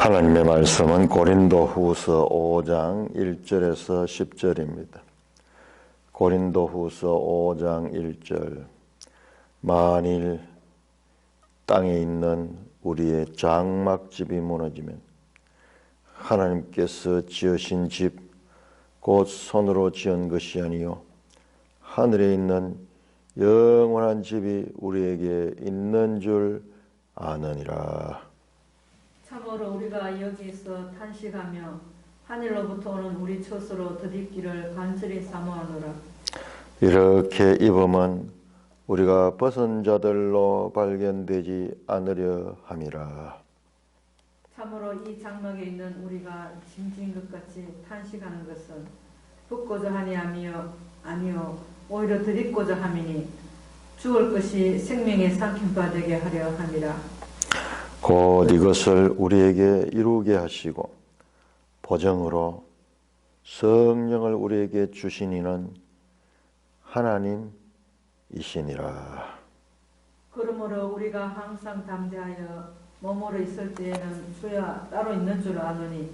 하나님의 말씀은 고린도후서 5장 1절에서 10절입니다. 고린도후서 5장 1절. 만일 땅에 있는 우리의 장막집이 무너지면 하나님께서 지으신 집 곧 손으로 지은 것이 아니요 하늘에 있는 영원한 집이 우리에게 있는 줄 아느니라. 참으로 우리가 여기서 탄식하며 하늘로부터 오는 우리 처소로 덧입기를 간절히 사모하노라. 이렇게 입으면 우리가 벗은 자들로 발견되지 않으려 함이라. 참으로 이 장막에 있는 우리가 짐진 것 같이 탄식하는 것은 붙고자 하니 아니요 오히려 덧입고자 함이니 죽을 것이 생명의 삼킴바 되게 하려 함이라. 곧 이것을 우리에게 이루게 하시고 보정으로 성령을 우리에게 주신 이는 하나님이시니라. 그러므로 우리가 항상 담대하여 몸으로 있을 때에는 주야 따로 있는 줄 아노니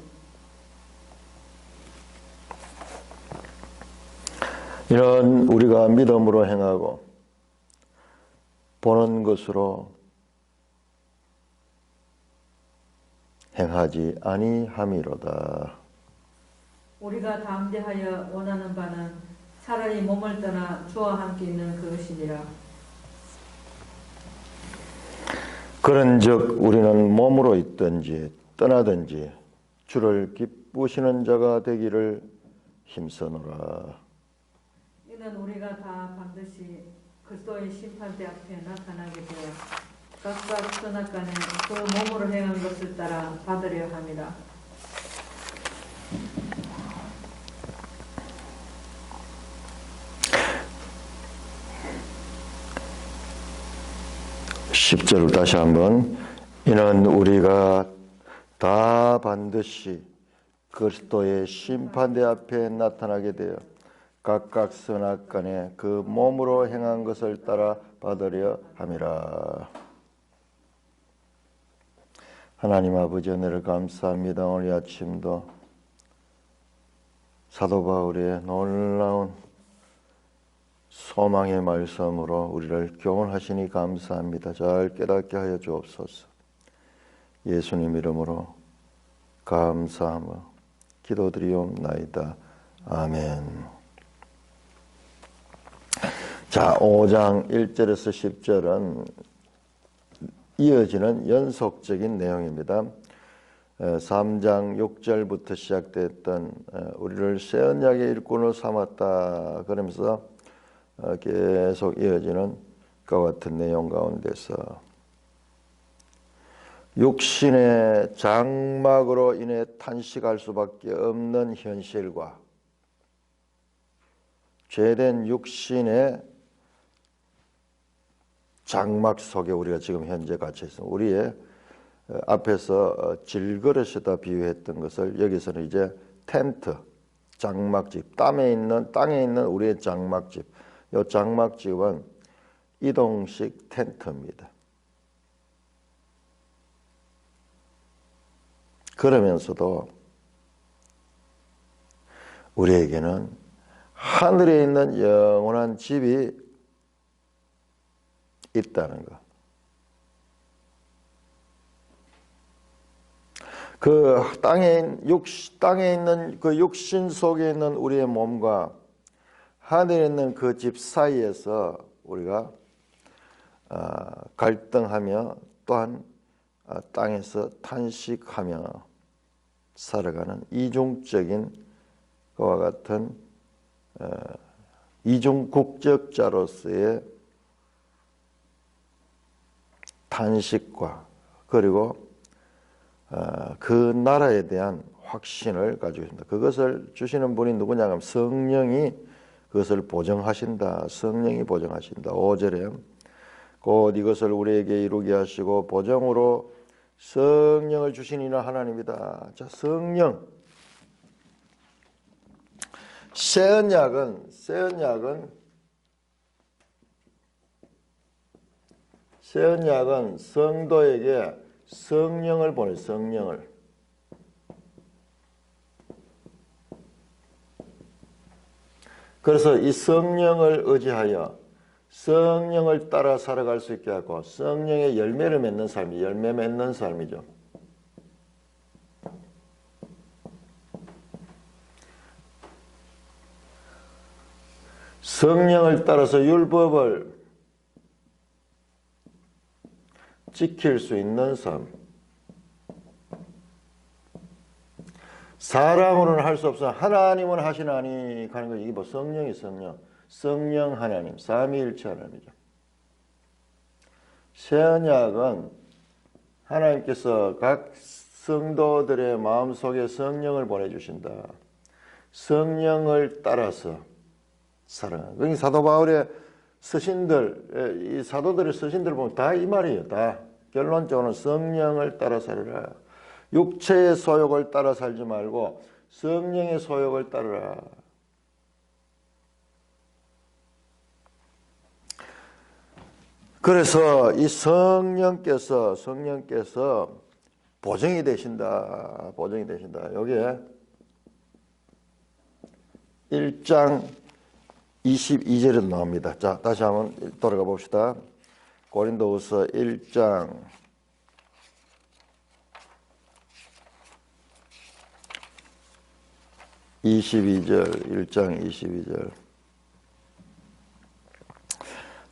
이는 우리가 믿음으로 행하고 보는 것으로 행하지 아니함이로다. 우리가 담대하여 원하는 바는 차라리 몸을 떠나 주와 함께 있는 그것이니라. 그런즉 우리는 몸으로 있든지 떠나든지 주를 기쁘시는 자가 되기를 힘쓰노라. 이는 우리가 다 반드시 그리스도의 심판대 앞에 나타나게 되어 각각 선악간에 그 몸으로 행한 것을 따라 받으려 함이라. 십 절 다시 한번. 이는 우리가 다 반드시 그리스도의 심판대 앞에 나타나게 되어 각각 선악간에 그 몸으로 행한 것을 따라 받으려 함이라. 하나님 아버지 은혜를 감사합니다. 오늘 아침도 사도 바울의 놀라운 소망의 말씀으로 우리를 교훈하시니 감사합니다. 잘 깨닫게 하여 주옵소서. 예수님 이름으로 감사하며 기도드리옵나이다. 아멘. 자, 5장 1절에서 10절은 이어지는 연속적인 내용입니다. 3장 6절부터 시작됐던 우리를 새 언약의 일꾼으로 삼았다 그러면서 계속 이어지는 그와 같은 내용 가운데서 육신의 장막으로 인해 탄식할 수밖에 없는 현실과 죄된 육신의 장막 속에 우리가 지금 현재 갇혀 있습니다. 우리의 앞에서 질그릇에다 비유했던 것을 여기서는 이제 텐트, 장막집, 땅에 있는 우리의 장막집. 이 장막집은 이동식 텐트입니다. 그러면서도 우리에게는 하늘에 있는 영원한 집이 있다는 것. 그 땅에 있는 그 육신 속에 있는 우리의 몸과 하늘에 있는 그 집 사이에서 우리가 갈등하며 또한 땅에서 탄식하며 살아가는 이중적인 그와 같은 이중 국적자로서의 탄식과 그리고 그 나라에 대한 확신을 가지고 있습니다. 그것을 주시는 분이 누구냐 하면 성령이 그것을 보정하신다. 성령이 보정하신다. 5절에 곧 이것을 우리에게 이루게 하시고 보정으로 성령을 주신 이는 하나님이다. 자, 성령. 새 언약은 성도에게 성령을 보내. 성령을. 그래서 이 성령을 의지하여 성령을 따라 살아갈 수 있게 하고 성령의 열매를 맺는 삶이 열매 맺는 삶이죠. 성령을 따라서 율법을 지킬 수 있는 삶. 사람으로는 할 수 없어. 하나님은 하시나니 하는 거 이게 뭐 성령이 성령 하나님, 삼위일체 하나님이죠. 새 언약은 하나님께서 각 성도들의 마음속에 성령을 보내주신다. 성령을 따라서 살아가는. 그러니까 사도 바울의 서신들, 이 사도들의 서신들 보면 다 이 말이에요. 다 결론적으로는 성령을 따라 살아라. 육체의 소욕을 따라 살지 말고 성령의 소욕을 따르라. 그래서 이 성령께서 보증이 되신다. 보증이 되신다. 여기에 1장 22절에 나옵니다. 자, 다시 한번 돌아가 봅시다. 고린도후서 1장 1장 22절.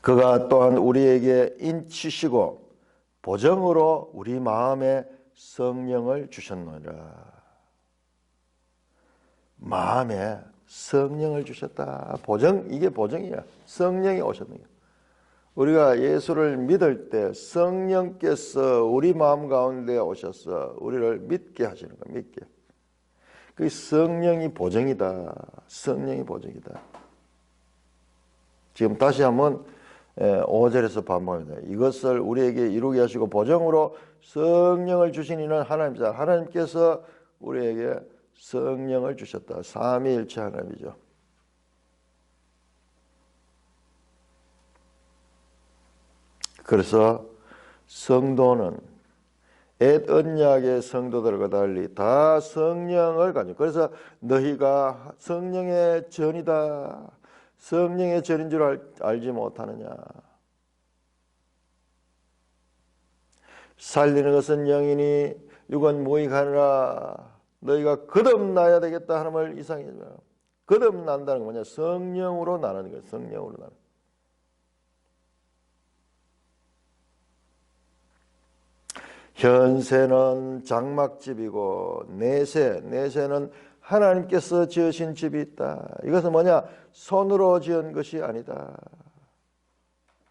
그가 또한 우리에게 인치시고 보정으로 우리 마음에 성령을 주셨노라. 마음에 성령을 주셨다. 보정, 이게 보정이야. 성령이 오셨는 거야. 우리가 예수를 믿을 때 성령께서 우리 마음 가운데 오셔서 우리를 믿게 하시는 거야. 믿게. 그 성령이 보정이다. 성령이 보정이다. 지금 다시 한번 5절에서 반복합니다. 이것을 우리에게 이루게 하시고 보정으로 성령을 주신 이는 하나님이다. 하나님께서 우리에게 성령을 주셨다. 삼위일체 하나님이죠. 그래서 성도는 옛 언약의 성도들과 달리 다 성령을 가지고, 그래서 너희가 성령의 전이다. 성령의 전인 줄 알지 못하느냐. 살리는 것은 영이니 육은 무익하느라. 너희가 거듭나야 되겠다 하는 말 이상이죠. 거듭난다는 건 뭐냐? 성령으로 나는 거예요. 성령으로 나는. 현세는 장막집이고 내세는 하나님께서 지으신 집이 있다. 이것은 뭐냐? 손으로 지은 것이 아니다.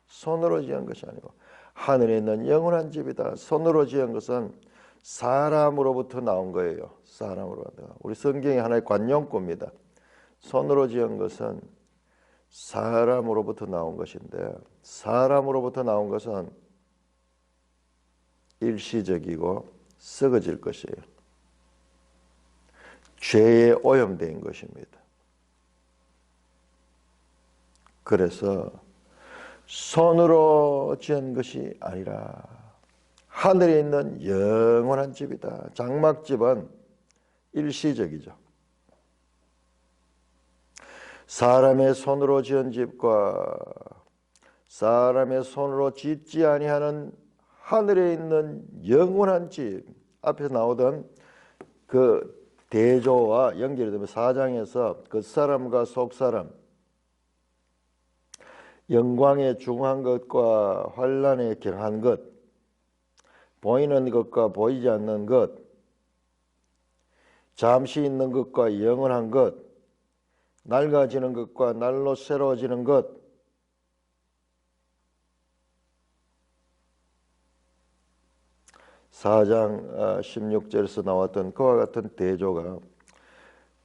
손으로 지은 것이 아니고 하늘에 있는 영원한 집이다. 손으로 지은 것은 사람으로부터 나온 거예요. 사람으로부터. 우리 성경이 하나의 관용구입니다. 손으로 지은 것은 사람으로부터 나온 것인데 사람으로부터 나온 것은 일시적이고 썩어질 것이에요. 죄에 오염된 것입니다. 그래서 손으로 지은 것이 아니라 하늘에 있는 영원한 집이다. 장막집은 일시적이죠. 사람의 손으로 지은 집과 사람의 손으로 짓지 아니하는 하늘에 있는 영원한 집, 앞에서 나오던 그 대조와 연결이 되면 4장에서 그 사람과 속사람, 영광에 중한 것과 환난에 경한 것, 보이는 것과 보이지 않는 것, 잠시 있는 것과 영원한 것, 낡아지는 것과 날로 새로워지는 것, (4장 16절에서) 나왔던 그와 같은 대조가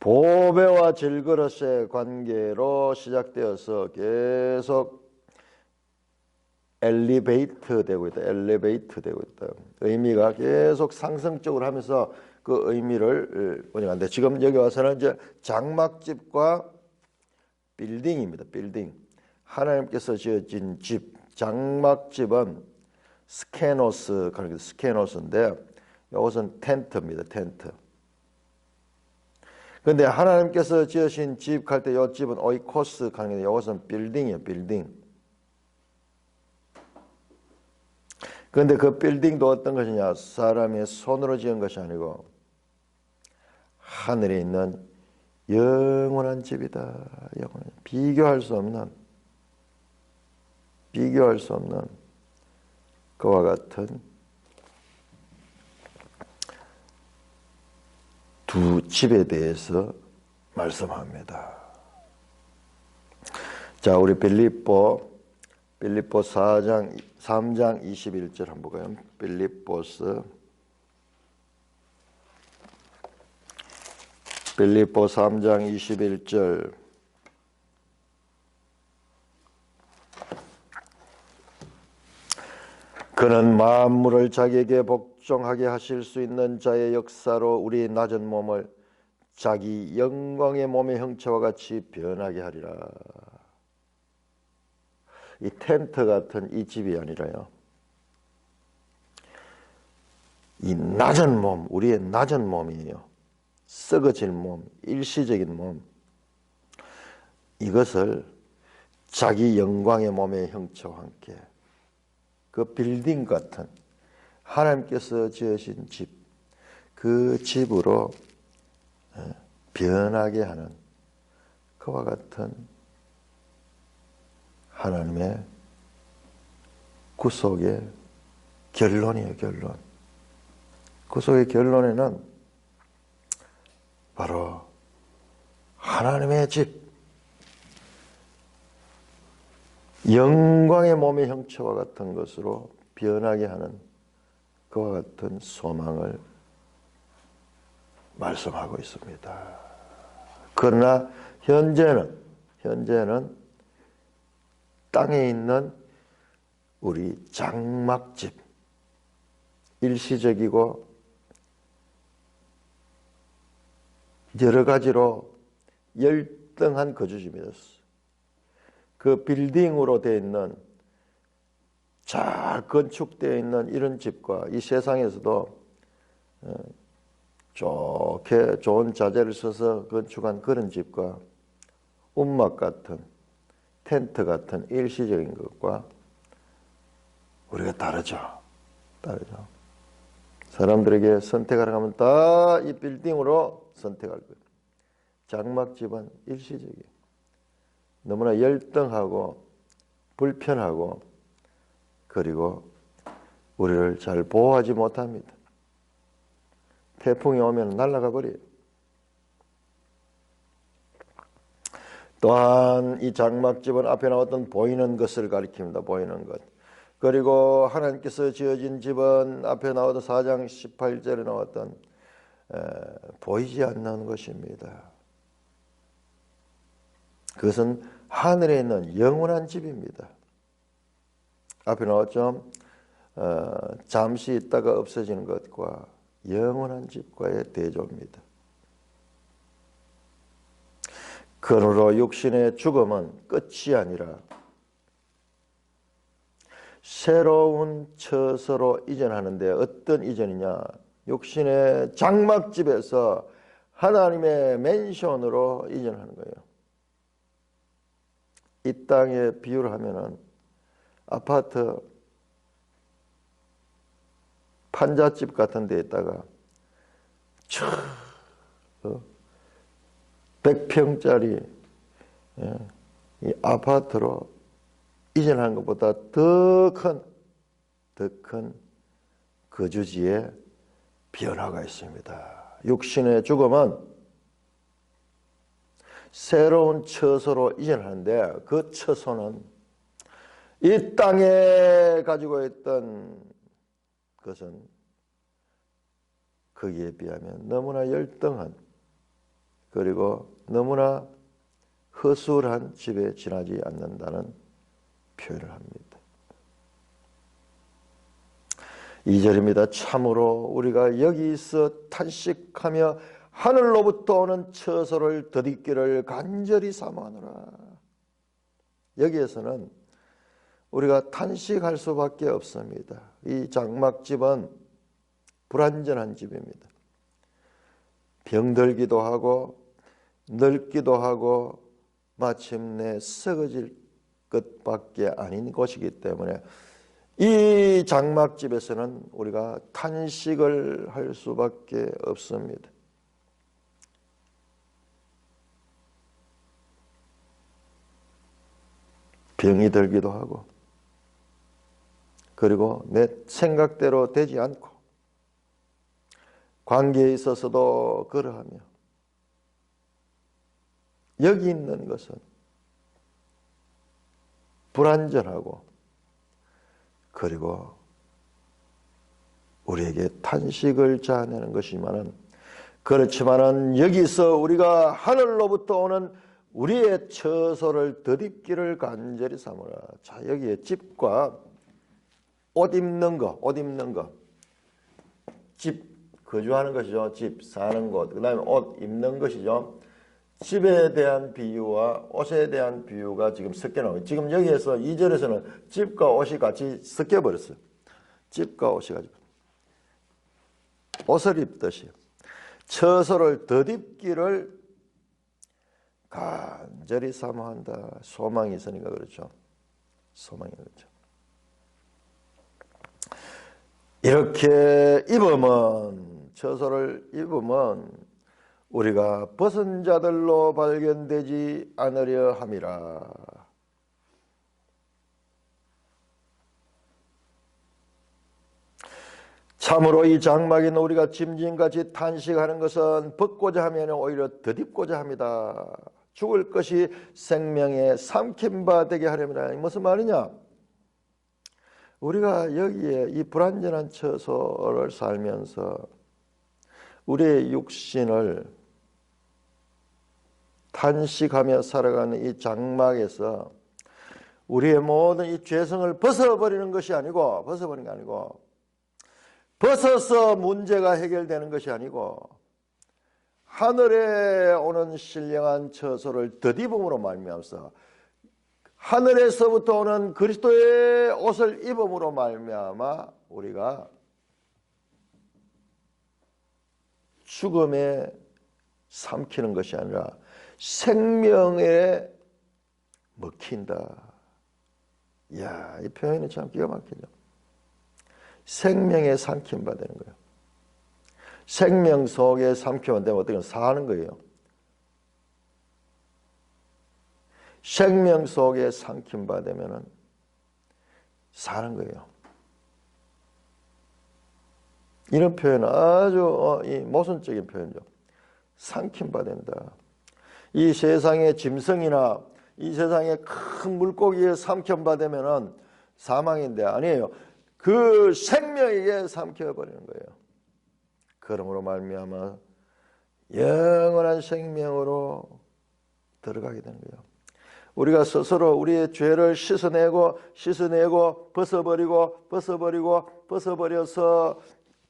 보배와 질그릇의 관계로 시작되어서 계속 엘리베이트 되고 있다. 엘리베이트 되고 있다. 의미가 계속 상승적으로 하면서 그 의미를 보니까 지금 여기 와서는 이제 장막집과 빌딩입니다. 빌딩. 하나님께서 지어진 집, 장막집은 스케노스, 스케노스인데 이것은 텐트입니다. 텐트. 근데 하나님께서 지으신 집 할 때 이 집은 오이코스 하는 게 이것은 빌딩이에요. 빌딩. 그런데 그 빌딩도 어떤 것이냐? 사람의 손으로 지은 것이 아니고 하늘에 있는 영원한 집이다. 영원한. 비교할 수 없는 그와 같은 두 집에 대해서 말씀합니다. 자, 우리 빌립보 3장 21절 한번 볼까요? 빌립보 3장 21절. 그는 만물을 자기에게 복종하게 하실 수 있는 자의 역사로 우리 낮은 몸을 자기 영광의 몸의 형체와 같이 변하게 하리라. 이 텐트 같은 이 집이 아니라요. 이 낮은 몸, 우리의 낮은 몸이에요. 썩어질 몸, 일시적인 몸. 이것을 자기 영광의 몸의 형체와 함께 그 빌딩 같은 하나님께서 지으신 집, 그 집으로 변하게 하는 그와 같은 하나님의 구속의 결론이에요. 결론. 구속의 결론에는 바로 하나님의 집, 영광의 몸의 형체와 같은 것으로 변하게 하는 그와 같은 소망을 말씀하고 있습니다. 그러나 현재는 땅에 있는 우리 장막집, 일시적이고 여러 가지로 열등한 거주지입니다. 그 빌딩으로 되어 있는, 잘 건축되어 있는 이런 집과 이 세상에서도 좋은 자재를 써서 건축한 그런 집과 움막 같은, 텐트 같은 일시적인 것과 우리가 다르죠. 사람들에게 선택하라고 하면 다 이 빌딩으로 선택할 거예요. 장막집은 일시적이에요. 너무나 열등하고 불편하고 그리고 우리를 잘 보호하지 못합니다. 태풍이 오면 날아가 버려요. 또한 이 장막집은 앞에 나왔던 보이는 것을 가리킵니다. 보이는 것. 그리고 하나님께서 지어진 집은 앞에 나왔던 4장 18절에 나왔던 보이지 않는 것입니다. 그것은 하늘에 있는 영원한 집입니다. 앞에 나왔죠. 잠시 있다가 없어지는 것과 영원한 집과의 대조입니다. 그러므로 육신의 죽음은 끝이 아니라 새로운 처소로 이전하는데 어떤 이전이냐? 육신의 장막집에서 하나님의 맨션으로 이전하는 거예요. 이 땅에 비유를 하면은 아파트 판잣집 같은 데 있다가 100평짜리 이 아파트로 이전하는 것보다 더 큰 거주지의 변화가 있습니다. 육신의 죽음은 새로운 처소로 이전하는데 그 처소는 이 땅에 가지고 있던 것은 거기에 비하면 너무나 열등한 그리고 너무나 허술한 집에 지나지 않는다는 표현을 합니다. 2절입니다. 참으로 우리가 여기서 탄식하며 하늘로부터 오는 처소를 더디기를 간절히 사모하노라. 여기에서는 우리가 탄식할 수밖에 없습니다. 이 장막집은 불완전한 집입니다. 병들기도 하고 늙기도 하고 마침내 썩어질 것밖에 아닌 곳이기 때문에 이 장막집에서는 우리가 탄식을 할 수밖에 없습니다. 병이 들기도 하고, 그리고 내 생각대로 되지 않고, 관계에 있어서도 그러하며, 여기 있는 것은 불완전하고, 그리고 우리에게 탄식을 자아내는 것이지만은, 그렇지만은 여기서 우리가 하늘로부터 오는 우리의 처소를 덧입기를 간절히 삼으라. 자, 여기에 집과 옷 입는 거, 집 거주하는 것이죠. 집 사는 것. 그 다음에 옷 입는 것이죠. 집에 대한 비유와 옷에 대한 비유가 지금 섞여 나와요. 지금 여기에서 2절에서는 집과 옷이 같이 섞여 버렸어요. 집과 옷이 같이. 옷을 입듯이 처소를 덧입기를 간절히 사모한다. 소망이 있으니까 그렇죠. 소망이 그렇죠. 이렇게 입으면, 처소를 입으면 우리가 벗은 자들로 발견되지 않으려 함이라. 참으로 이 장막에 우리가 짐진같이 탄식하는 것은 벗고자 하면 오히려 덧입고자 합니다. 죽을 것이 생명에 삼킨 바 되게 하려면, 무슨 말이냐? 우리가 여기에 이 불완전한 처소를 살면서 우리의 육신을 탄식하며 살아가는 이 장막에서 우리의 모든 이 죄성을 벗어버리는 것이 아니고, 벗어서 문제가 해결되는 것이 아니고, 하늘에 오는 신령한 처소를 덧입음으로 말미암아서 하늘에서부터 오는 그리스도의 옷을 입음으로 말미암아 우리가 죽음에 삼키는 것이 아니라 생명에 먹힌다. 이야, 이 표현이 참 기가 막히죠. 생명에 삼킨 바 되는 거예요. 생명 속에 삼키면 되면 어떻게 사는 거예요. 생명 속에 삼킨 바 되면은 사는 거예요. 이런 표현은 아주 모순적인 표현이죠. 삼킨 바 된다. 이 세상의 짐승이나 이 세상의 큰 물고기에 삼킨 바 되면은 사망인데, 아니에요. 그 생명에게 삼켜버리는 거예요. 그러므로 말미암아 영원한 생명으로 들어가게 되는 거예요. 우리가 스스로 우리의 죄를 씻어내고 벗어버려서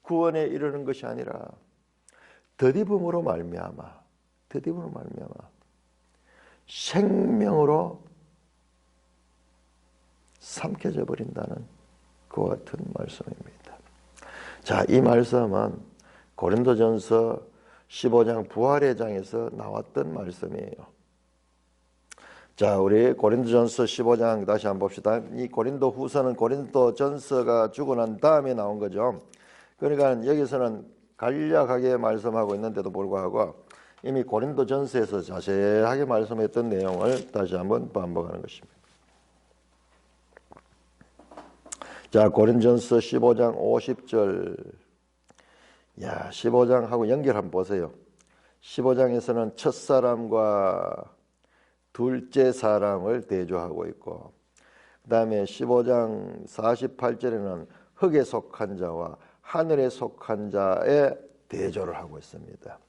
구원에 이르는 것이 아니라 덧입음으로 말미암아 생명으로 삼켜져 버린다는 그와 같은 말씀입니다. 자, 이 말씀은 고린도전서 15장 부활의 장에서 나왔던 말씀이에요. 자, 우리 고린도전서 15장 다시 한번 봅시다. 이 고린도후서는 고린도전서가 주고 난 다음에 나온 거죠. 그러니까 여기서는 간략하게 말씀하고 있는데도 불구하고 이미 고린도전서에서 자세하게 말씀했던 내용을 다시 한번 반복하는 것입니다. 자, 고린도전서 15장 50절. 야, 15장하고 연결 한번 보세요. 15장에서는 첫사람과 둘째 사람을 대조하고 있고, 그 다음에 15장 48절에는 흙에 속한 자와 하늘에 속한 자의 대조를 하고 있습니다.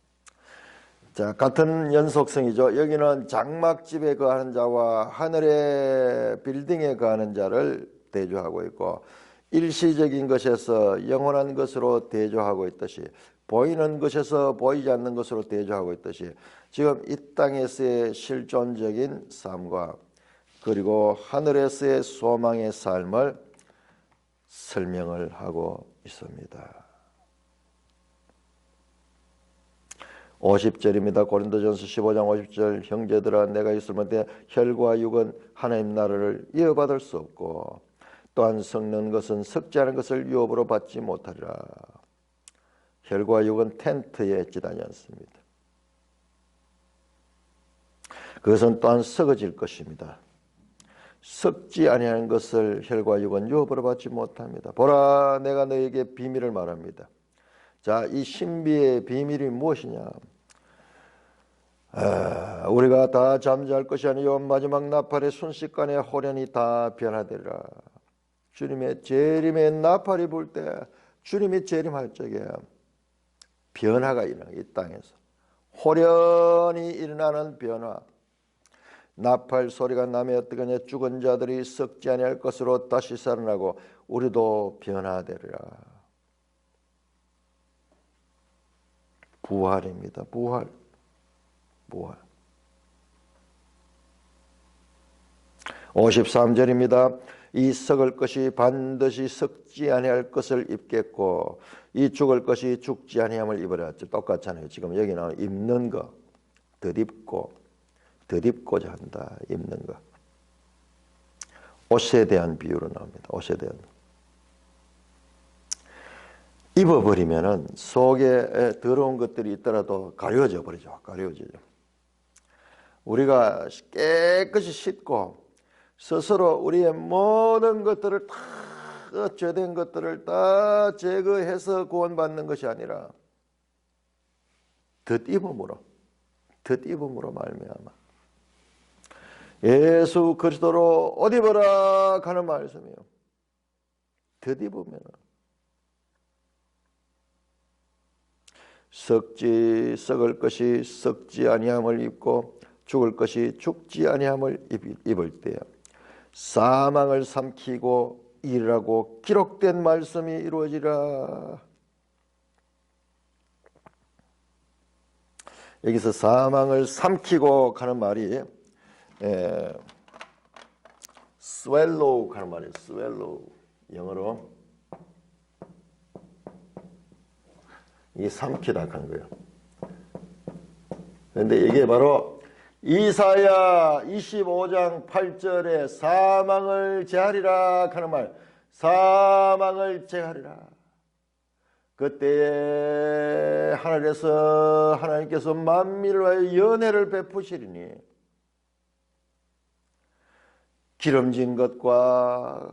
자, 같은 연속성이죠. 여기는 장막집에 거하는 자와 하늘의 빌딩에 거하는 자를 대조하고 있고, 일시적인 것에서 영원한 것으로 대조하고 있듯이, 보이는 것에서 보이지 않는 것으로 대조하고 있듯이, 지금 이 땅에서의 실존적인 삶과 그리고 하늘에서의 소망의 삶을 설명을 하고 있습니다. 50절입니다. 고린도전서 15장 50절 형제들아 내가 있을 때 혈과 육은 하나님 나라를 이어받을 수 없고 또한 썩는 것은 썩지 않은 것을 유업으로 받지 못하리라. 혈과 육은 텐트에 지나지 않습니다. 그것은 또한 썩어질 것입니다. 썩지 아니하는 것을 혈과 육은 유업으로 받지 못합니다. 보라 내가 너에게 비밀을 말합니다. 자, 이 신비의 비밀이 무엇이냐? 우리가 다 잠잘 것이 아니요 마지막 나팔의 순식간에 호련히 다 변화되리라. 주님의 재림의 나팔이 불 때 주님이 재림할 적에 변화가 일어나요. 이 땅에서 호련히 일어나는 변화. 나팔 소리가 나면 어떻게 하냐? 죽은 자들이 썩지 아니할 것으로 다시 살아나고 우리도 변화되리라. 부활입니다. 부활. 53절입니다. 이 썩을 것이 반드시 썩지 아니할 것을 입겠고 이 죽을 것이 죽지 아니함을 입으라. 똑같잖아요. 지금 여기 나오는 입는 거, 덧입고자 한다. 입는 거. 옷에 대한 비유로 나옵니다. 옷에 대한. 입어버리면은 속에 더러운 것들이 있더라도 가려져 버리죠. 가려지죠. 우리가 깨끗이 씻고 스스로 우리의 모든 것들을 다 죄된 것들을 다 제거해서 구원받는 것이 아니라 덧입음으로 말미암아 예수 그리스도로 옷 입어라 하는 말씀이에요. 덧입으면 썩을 것이 썩지 아니함을 입고 죽을 것이 죽지 아니함을 입을 때에 사망을 삼키고 일하고 기록된 말씀이 이루어지라. 여기서 사망을 삼키고 하는 말이 swallow 하는 말이에요. swallow 영어로 이 삼키다 하는 거예요. 그런데 이게 바로 이사야 25장 8절에 사망을 제하리라 하는 말. 사망을 제하리라. 그때에 하늘에서 하나님께서 만민을 위하여 연혜를 베푸시리니 기름진 것과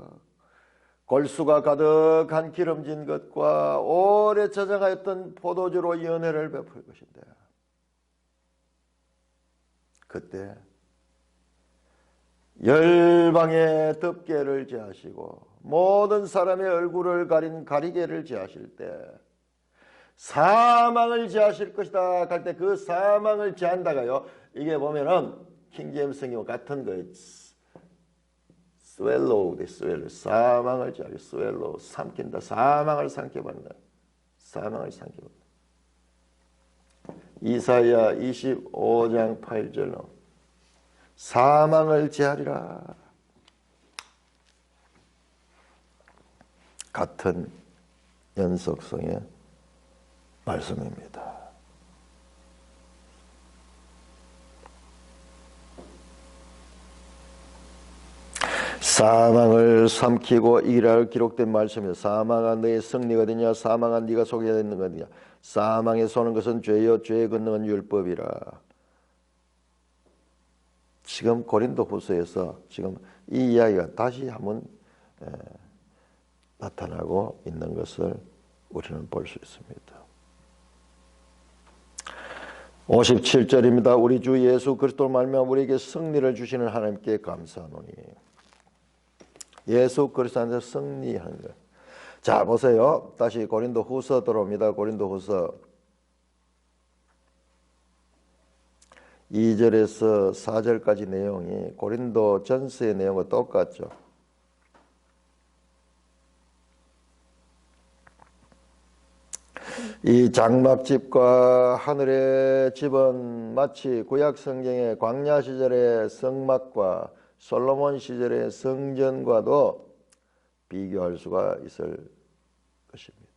골수가 가득한 기름진 것과 오래 저장하였던 포도주로 연혜를 베풀 것인데 그때 열방의 덮개를 제하시고 모든 사람의 얼굴을 가린 가리개를 제하실 때 사망을 제하실 것이다 할 때 그 사망을 제한다가요 이게 보면은 킹제임스 성경과 같은 거예요. swallow, 사망을 제하고 swallow, 삼킨다. 사망을 삼켜버린다. 사망을 삼켜버린다. 이사야 25장 8절로 사망을 제하리라. 같은 연속성의 말씀입니다. 사망을 삼키고 이기라 기록된 말씀이다. 사망아 너의 승리가 되냐? 사망아 네가 소개되는 거냐? 사망에 쏘는 것은 죄요 죄의 권능은 율법이라. 지금 고린도후서에서 지금 이 이야기가 다시 한번 나타나고 있는 것을 우리는 볼 수 있습니다. 57절입니다. 우리 주 예수 그리스도로 말미암아 우리에게 승리를 주시는 하나님께 감사하노니. 예수 그리스도한테 승리하는 것. 자 보세요. 다시 고린도후서 들어옵니다. 고린도후서 2절에서 4절까지 내용이 고린도 전서의 내용과 똑같죠. 이 장막집과 하늘의 집은 마치 구약 성경의 광야 시절의 성막과 솔로몬 시절의 성전과도 비교할 수가 있을 것입니다.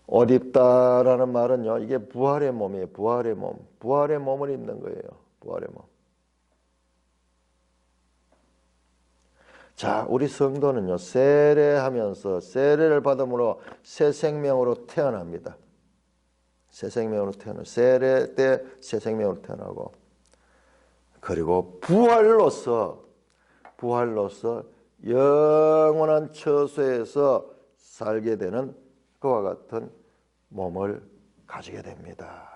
옷 입다라는 말은요, 이게 부활의 몸이에요. 부활의 몸. 부활의 몸을 입는 거예요. 부활의 몸. 자, 우리 성도는요, 세례하면서 세례를 받음으로 새 생명으로 태어납니다. 새 생명으로 태어나고, 세례 때 새 생명으로 태어나고, 그리고 부활로서 영원한 처소에서 살게 되는 그와 같은 몸을 가지게 됩니다.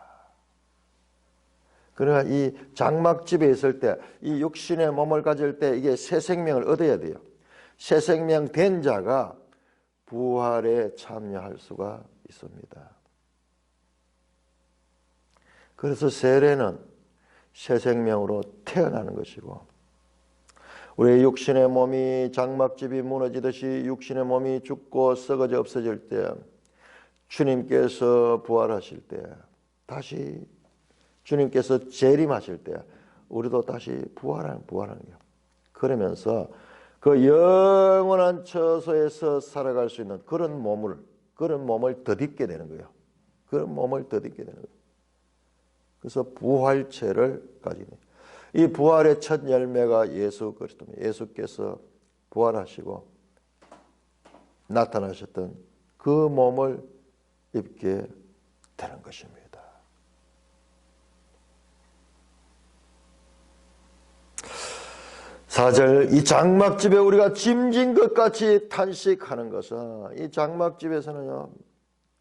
그러나 이 장막집에 있을 때, 이 육신의 몸을 가질 때 이게 새 생명을 얻어야 돼요. 새 생명 된 자가 부활에 참여할 수가 있습니다. 그래서 세례는 새 생명으로 태어나는 것이고, 우리의 육신의 몸이 장막집이 무너지듯이 육신의 몸이 죽고 썩어져 없어질 때, 주님께서 부활하실 때, 다시 주님께서 재림하실 때 우리도 다시 부활하는 거예요. 그러면서 그 영원한 처소에서 살아갈 수 있는 그런 몸을 덧입게 되는 거예요. 그런 몸을 덧입게 되는 거예요. 그래서 부활체를 가지는 거예요. 이 부활의 첫 열매가 예수 그리스도입니다. 예수께서 부활하시고 나타나셨던 그 몸을 입게 되는 것입니다. 4절, 이 장막집에 우리가 짐진 것 같이 탄식하는 것은, 이 장막집에서는요,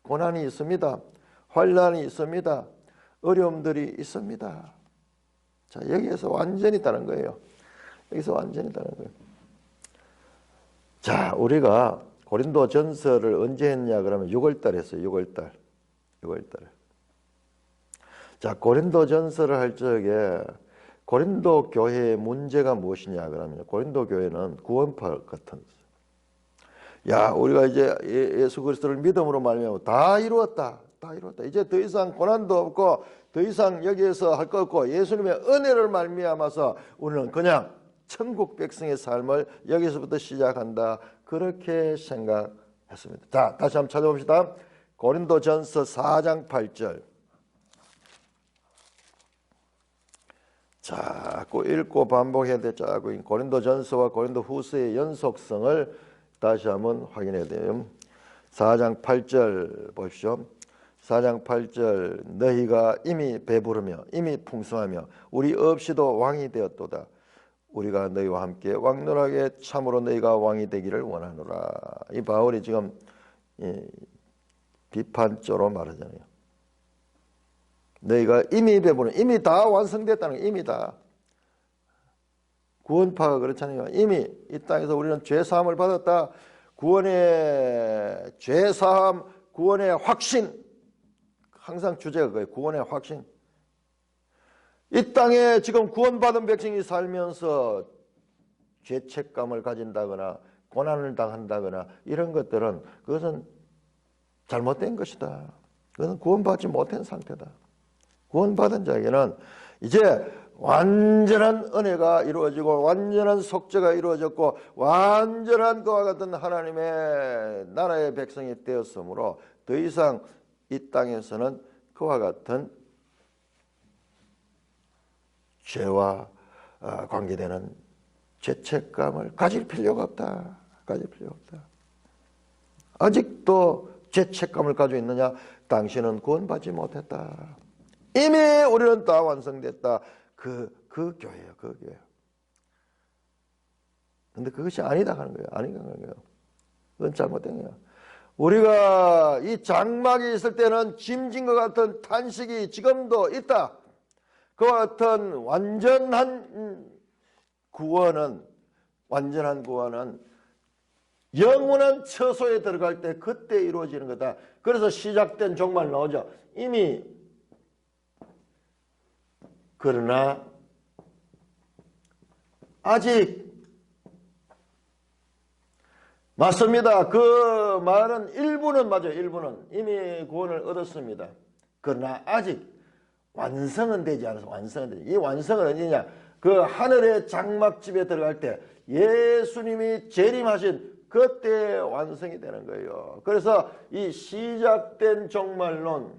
고난이 있습니다. 환난이 있습니다. 어려움들이 있습니다. 자, 여기에서 완전히 다른 거예요. 여기서 완전히 다른 거예요. 자, 우리가 고린도 전서를 언제 했냐 그러면 6월달 했어요. 6월달. 자, 고린도 전서를 할 적에 고린도 교회의 문제가 무엇이냐 그러면, 고린도 교회는 구원파 같은, 야, 우리가 이제 예수 그리스도를 믿음으로 말미암아 다 이루었다. 이제 더 이상 고난도 없고 더 이상 여기에서 할 거 없고 예수님의 은혜를 말미암아서 우리는 그냥 천국 백성의 삶을 여기서부터 시작한다. 그렇게 생각했습니다. 자, 다시 한번 찾아봅시다. 고린도전서 4장 8절. 자꾸 읽고 반복해야 돼. 자꾸 고린도전서와 고린도후서의 연속성을 다시 한번 확인해야 돼요. 4장 8절 보십시오. 4장 8절, 너희가 이미 배부르며 이미 풍성하며 우리 없이도 왕이 되었도다. 우리가 너희와 함께 왕노라하게 참으로 너희가 왕이 되기를 원하노라. 이 바울이 지금 비판조로 말하잖아요. 너희가 이미 배부른, 이미 다 완성됐다는 거예요. 이미 다. 구원파가 그렇잖아요. 이미 이 땅에서 우리는 죄사함을 받았다. 구원의 죄사함, 구원의 확신. 항상 주제가 그거예요. 구원의 확신. 이 땅에 지금 구원받은 백성이 살면서 죄책감을 가진다거나 고난을 당한다거나 이런 것들은, 그것은 잘못된 것이다. 그것은 구원받지 못한 상태다. 구원받은 자에게는 이제 완전한 은혜가 이루어지고 완전한 속죄가 이루어졌고 완전한 그와 같은 하나님의 나라의 백성이 되었으므로 더 이상 이 땅에서는 그와 같은 죄와 관계되는 죄책감을 가질 필요가 없다. 아직도 죄책감을 가지고 있느냐? 당신은 구원받지 못했다. 이미 우리는 다 완성됐다. 그 교회예요. 그 교회. 근데 그것이 아니다 하는 거예요. 아니다 하는 거예요. 그건 잘못된 거예요. 우리가 이 장막이 있을 때는 짐진 것 같은 탄식이 지금도 있다. 그와 같은 완전한 구원은 영원한 처소에 들어갈 때 그때 이루어지는 거다. 그래서 시작된 종말 나오죠. 이미. 그러나 아직 맞습니다. 그 말은 일부는 맞아요. 일부는 이미 구원을 얻었습니다. 그러나 아직 완성은 되지 않아서 완성은 되지. 이 완성은 어디냐? 그 하늘의 장막집에 들어갈 때 예수님이 재림하신 그때 완성이 되는 거예요. 그래서 이 시작된 종말론,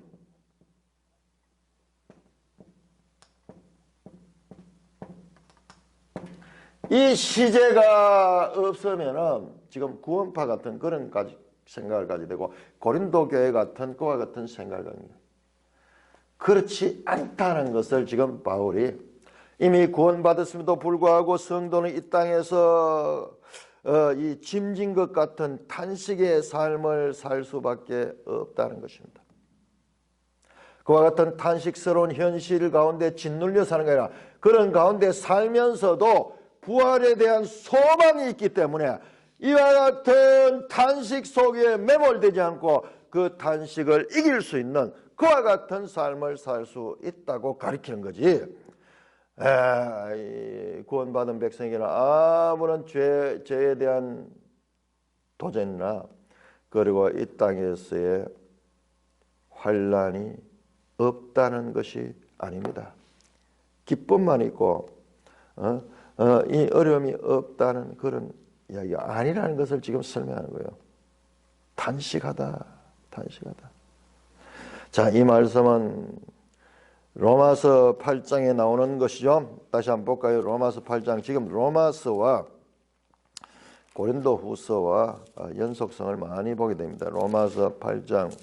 이 시제가 없으면은 지금 구원파 같은 그런 생각을 가지게 되고 고린도 교회 같은 그와 같은 생각을 가지게 됩니다. 그렇지 않다는 것을 지금 바울이 이미 구원받았음에도 불구하고 성도는 이 땅에서 이 짐진 것 같은 탄식의 삶을 살 수밖에 없다는 것입니다. 그와 같은 탄식스러운 현실 가운데 짓눌려 사는 게 아니라 그런 가운데 살면서도 부활에 대한 소망이 있기 때문에 이와 같은 탄식 속에 매몰되지 않고 그 탄식을 이길 수 있는 그와 같은 삶을 살 수 있다고 가르치는 거지. 구원받은 백성에게는 아무런 죄에 대한 도전이나 그리고 이 땅에서의 환난이 없다는 것이 아닙니다. 기쁨만 있고 이 어려움이 없다는 그런 이야기가 아니라는 것을 지금 설명하는 거예요. 탄식하다. 자, 이 말씀은 로마서 8장에 나오는 것이죠. 다시 한번 볼까요? 로마서 8장. 지금 로마서와 고린도 후서와 연속성을 많이 보게 됩니다. 로마서 8장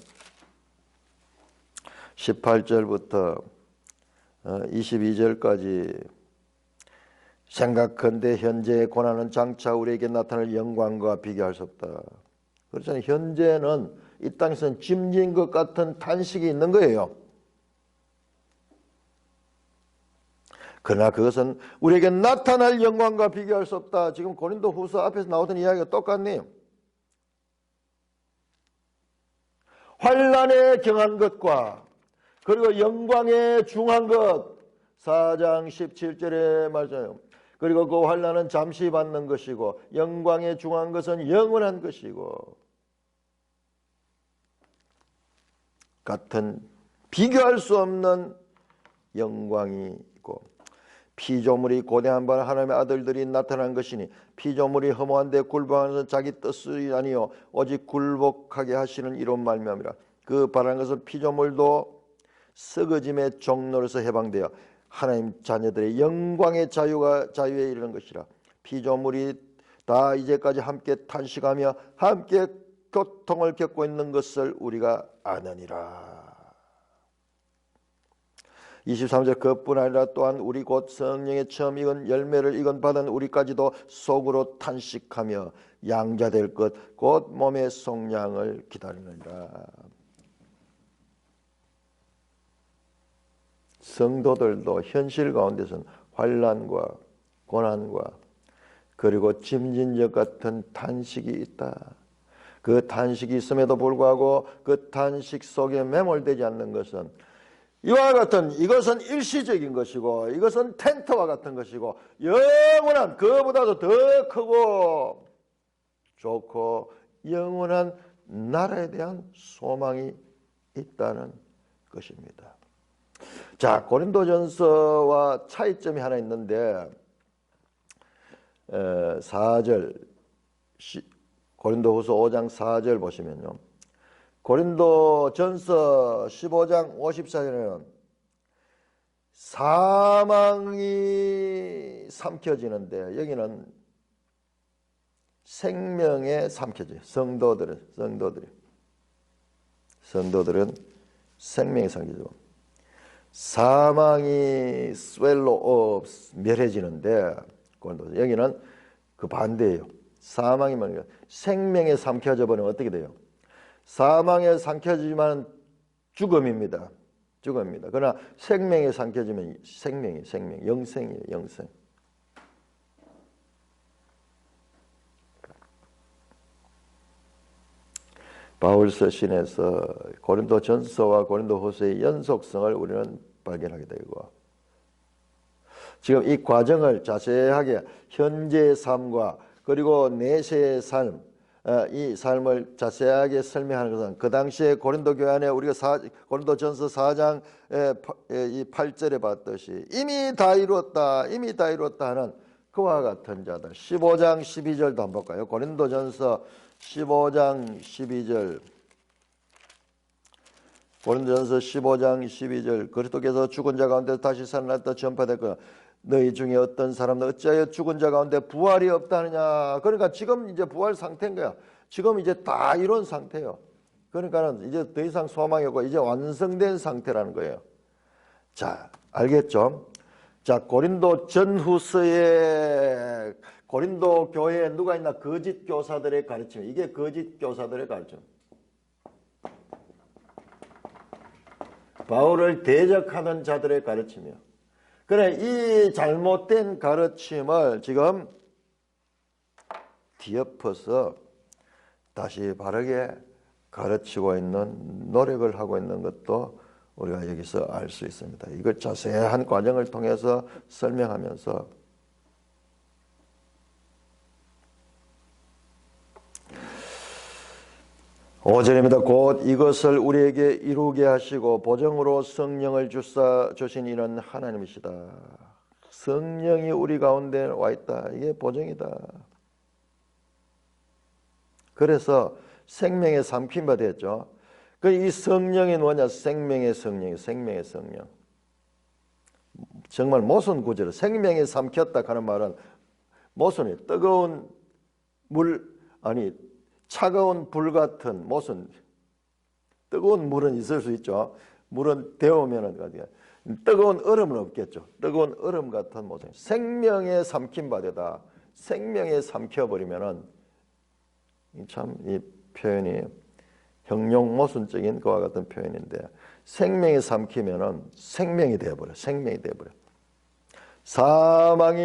18절부터 22절까지 생각컨대 현재의 고난은 장차 우리에게 나타날 영광과 비교할 수 없다. 그렇잖아요. 현재는 이 땅에서는 짐진 것 같은 탄식이 있는 거예요. 그러나 그것은 우리에게 나타날 영광과 비교할 수 없다. 지금 고린도 후서 앞에서 나오던 이야기가 똑같네요. 환난에 경한 것과 그리고 영광에 중한 것 4장 17절에 말하잖아요. 그리고 그 환난은 잠시 받는 것이고 영광에 중한 것은 영원한 것이고 같은 비교할 수 없는 영광이 있고 피조물이 고대한 바 하나님의 아들들이 나타난 것이니 피조물이 허무한데 굴복하는 것은 자기 뜻이 아니요 오직 굴복하게 하시는 이로 말미암이라. 그 바라는 것은 피조물도 썩어짐의 종로로서 해방되어 하나님 자녀들의 영광의 자유에 이르는 것이라. 피조물이 다 이제까지 함께 탄식하며 함께 고통을 겪고 있는 것을 우리가 아느니라. 23절 그뿐 아니라 또한 우리 곧 성령의 처음 익은 열매를 받은 우리까지도 속으로 탄식하며 양자될 것 곧 몸의 속량을 기다리느니라. 성도들도 현실 가운데서는 환난과 고난과 그리고 짐진적 같은 탄식이 있다. 그 탄식이 있음에도 불구하고 그 탄식 속에 매몰되지 않는 것은 이와 같은 이것은 일시적인 것이고 이것은 텐트와 같은 것이고 영원한 그보다도 더 크고 좋고 영원한 나라에 대한 소망이 있다는 것입니다. 자, 고린도전서와 차이점이 하나 있는데 4절 고린도후서 5장 4절 보시면요. 고린도전서 15장 54절에는 사망이 삼켜지는데 여기는 생명에 삼켜져요. 성도들은 생명에 삼켜지고 사망이 스웰로 멸해지는데 여기는 그 반대예요. 사망이 뭐냐? 생명에 삼켜져 버리면 어떻게 돼요? 사망에 삼켜지지만 죽음입니다. 그러나 생명에 삼켜지면 영생이에요. 영생. 바울 서신에서 고린도전서와 고린도후서의 연속성을 우리는 발견하게 되고 지금 이 과정을 자세하게 현재의 삶과 그리고 내세의 삶, 이 삶을 자세하게 설명하는 것은 그 당시에 고린도 교회 안에 우리가 고린도전서 4장 8절에 봤듯이 이미 다 이루었다 하는 그와 같은 자들. 15장 12절도 한번 볼까요? 고린도전서 15장 12절. 고린도전서 15장 12절. 그리스도께서 죽은 자 가운데 다시 살아났다 전파될 거야. 너희 중에 어떤 사람들 어찌하여 죽은 자 가운데 부활이 없다느냐. 그러니까 지금 이제 부활 상태인 거야. 지금 이제 다 이런 상태예요. 그러니까는 이제 더 이상 소망이 없고 이제 완성된 상태라는 거예요. 자, 알겠죠? 자, 고린도 전후서에 고린도 교회에 누가 있나? 거짓 교사들의 가르침. 이게 거짓 교사들의 가르침. 바울을 대적하는 자들의 가르침이요. 그래, 이 잘못된 가르침을 지금 뒤엎어서 다시 바르게 가르치고 있는, 노력을 하고 있는 것도 우리가 여기서 알 수 있습니다. 이걸 자세한 과정을 통해서 설명하면서 오절입니다. 곧 이것을 우리에게 이루게 하시고 보정으로 성령을 주신 이는 하나님이시다. 성령이 우리 가운데 와 있다. 이게 보정이다. 그래서 생명의 삼킴바 됐죠. 이 성령이 뭐냐? 생명의 성령, 생명의 성령. 정말 모순 구절을 생명에 삼켰다 하는 말은 모순이 뜨거운 물 아니 차가운 불 같은 모순. 뜨거운 물은 있을 수 있죠. 물은 데우면은 뜨거운 얼음은 없겠죠. 뜨거운 얼음 같은 모순. 생명에 삼킨 바되다. 생명에 삼켜버리면은 참 이 표현이 형용 모순적인 그와 같은 표현인데 생명에 삼키면은 생명이 되어버려. 생명이 되어버려. 사망이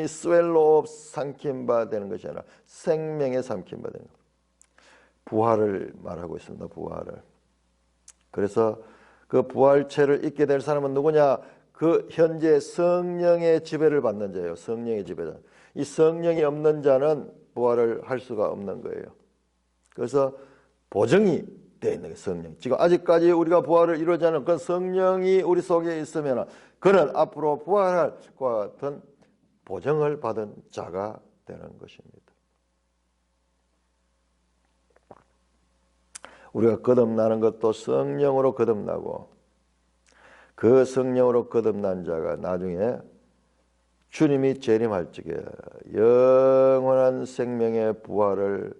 스웰로 삼킨 바 되는 것이 아니라 생명에 삼킨 바 되는 것. 부활을 말하고 있습니다. 부활을. 그래서 그 부활체를 입게 될 사람은 누구냐? 그 현재 성령의 지배를 받는 자예요. 성령의 지배자. 이 성령이 없는 자는 부활을 할 수가 없는 거예요. 그래서 보정이 되어 있는 거예요. 성령. 지금 아직까지 우리가 부활을 이루지 않은 그 성령이 우리 속에 있으면 그는 앞으로 부활할 것과 같은 보정을 받은 자가 되는 것입니다. 우리가 거듭나는 것도 성령으로 거듭나고 그 성령으로 거듭난 자가 나중에 주님이 재림할 적에 영원한 생명의 부활을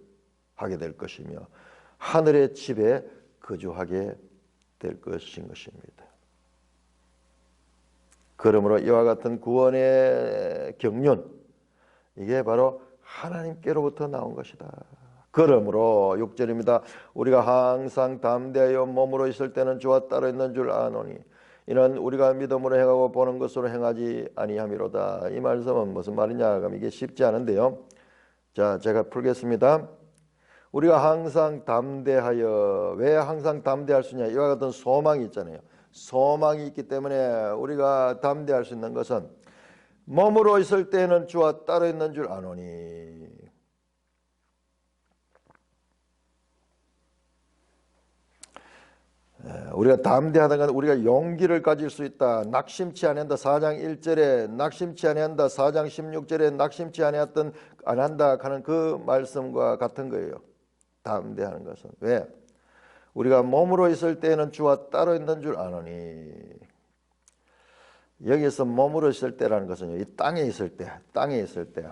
하게 될 것이며 하늘의 집에 거주하게 될 것인 것입니다. 그러므로 이와 같은 구원의 경륜, 이게 바로 하나님께로부터 나온 것이다. 그러므로 6절입니다. 우리가 항상 담대하여 몸으로 있을 때는 주와 따로 있는 줄 아노니 이는 우리가 믿음으로 행하고 보는 것으로 행하지 아니함이로다. 이 말씀은 무슨 말이냐 하면 이게 쉽지 않은데요. 자, 제가 풀겠습니다. 우리가 항상 담대하여, 왜 항상 담대할 수 있냐? 이와 같은 소망이 있잖아요. 소망이 있기 때문에 우리가 담대할 수 있는 것은 몸으로 있을 때는 주와 따로 있는 줄 아노니. 우리가 담대하다가 우리가 용기를 가질 수 있다. 낙심치 아니한다. 4장 1절에 낙심치 아니한다. 4장 16절에 낙심치 아니한다 하는 그 말씀과 같은 거예요. 담대하는 것은. 왜? 우리가 몸으로 있을 때는 주와 따로 있는 줄 아노니. 여기서 몸으로 있을 때라는 것은 이 땅에 있을 때, 땅에 있을 때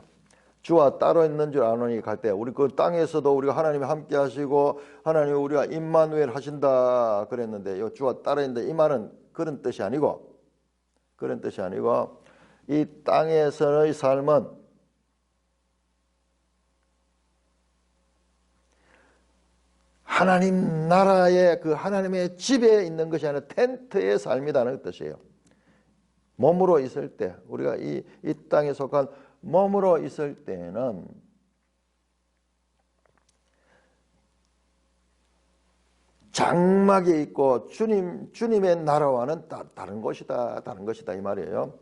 주와 따로 있는 줄 아노니 갈 때 우리 그 땅에서도 우리가 하나님이 함께 하시고 하나님이 우리가 임마누엘 하신다 그랬는데 이 주와 따로 있는데 이 말은 그런 뜻이 아니고 이 땅에서의 삶은 하나님 나라의 그 하나님의 집에 있는 것이 아니라 텐트의 삶이라는 뜻이에요. 몸으로 있을 때 우리가 이 땅에 속한 몸으로 있을 때는 장막에 있고 주님의 나라와는 다른 것이다 이 말이에요.